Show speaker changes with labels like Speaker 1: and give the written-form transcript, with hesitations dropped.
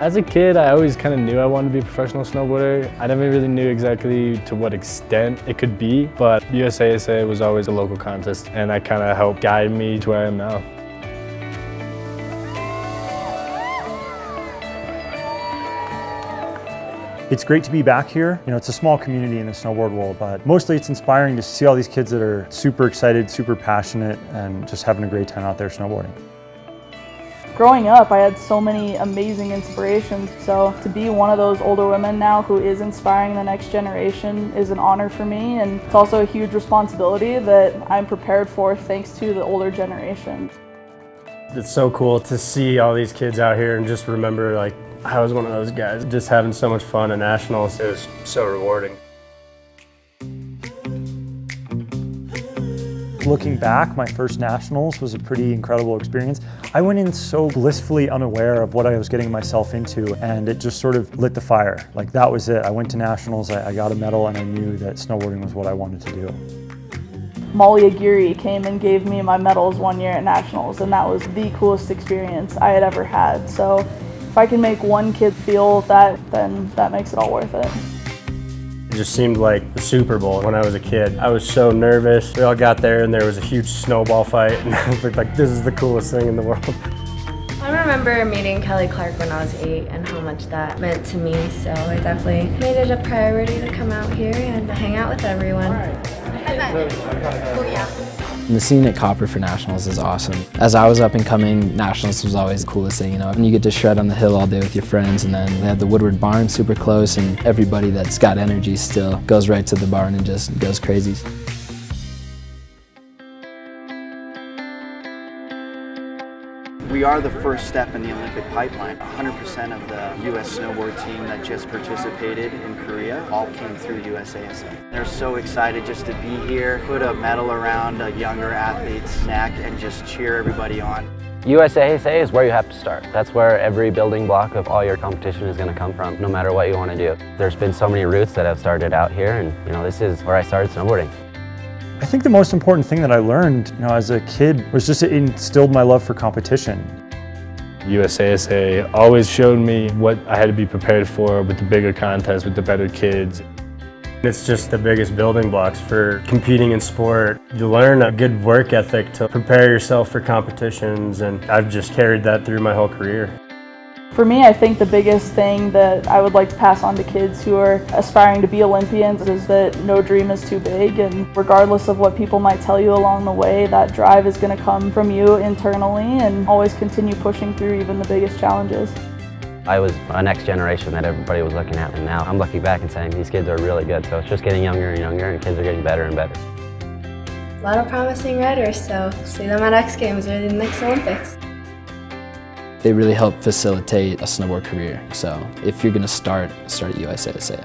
Speaker 1: As a kid, I always kind of knew I wanted to be a professional snowboarder. I never really knew exactly to what extent it could be, but USASA was always a local contest, and that kind of helped guide me to where I am now.
Speaker 2: It's great to be back here. You know, it's a small community in the snowboard world, but mostly it's inspiring to see all these kids that are super excited, super passionate, and just having a great time out there snowboarding.
Speaker 3: Growing up, I had so many amazing inspirations, so to be one of those older women now who is inspiring the next generation is an honor for me, and it's also a huge responsibility that I'm prepared for thanks to the older generation.
Speaker 4: It's so cool to see all these kids out here and just remember, like, I was one of those guys just having so much fun at nationals. It was so rewarding.
Speaker 2: Looking back, my first nationals was a pretty incredible experience. I went in so blissfully unaware of what I was getting myself into, and it just sort of lit the fire. Like, that was it. I went to nationals, I got a medal, and I knew that snowboarding was what I wanted to do.
Speaker 3: Molly Aguirre came and gave me my medals one year at nationals, and that was the coolest experience I had ever had. So if I can make one kid feel that, then that makes it all worth it.
Speaker 4: It just seemed like the Super Bowl when I was a kid. I was so nervous. We all got there and there was a huge snowball fight, and I was like, this is the coolest thing in the world.
Speaker 5: I remember meeting Kelly Clark when I was 8 and how much that meant to me, so I definitely made it a priority to come out here and hang out with everyone.
Speaker 6: Oh, yeah. And the scene at Copper for nationals is awesome. As I was up and coming, nationals was always the coolest thing, you know. And you get to shred on the hill all day with your friends, and then they have the Woodward barn super close, and everybody that's got energy still goes right to the barn and just goes crazy.
Speaker 7: We are the first step in the Olympic pipeline. 100% of the U.S. snowboard team that just participated in Korea all came through USASA. They're so excited just to be here, put a medal around a younger athlete's neck and just cheer everybody on.
Speaker 8: USASA is where you have to start. That's where every building block of all your competition is going to come from, no matter what you want to do. There's been so many routes that have started out here, and you know, this is where I started snowboarding.
Speaker 2: I think the most important thing that I learned, you know, as a kid was just it instilled my love for competition.
Speaker 1: USASA always showed me what I had to be prepared for with the bigger contests, with the better kids.
Speaker 4: It's just the biggest building blocks for competing in sport. You learn a good work ethic to prepare yourself for competitions, and I've just carried that through my whole career.
Speaker 3: For me, I think the biggest thing that I would like to pass on to kids who are aspiring to be Olympians is that no dream is too big, and regardless of what people might tell you along the way, that drive is going to come from you internally, and always continue pushing through even the biggest challenges.
Speaker 8: I was a next generation that everybody was looking at, and now I'm looking back and saying these kids are really good, so it's just getting younger and younger, and kids are getting better and better.
Speaker 5: A lot of promising riders, so see them at X Games or the next Olympics.
Speaker 6: They really help facilitate a snowboard career, so if you're going to start at USASA.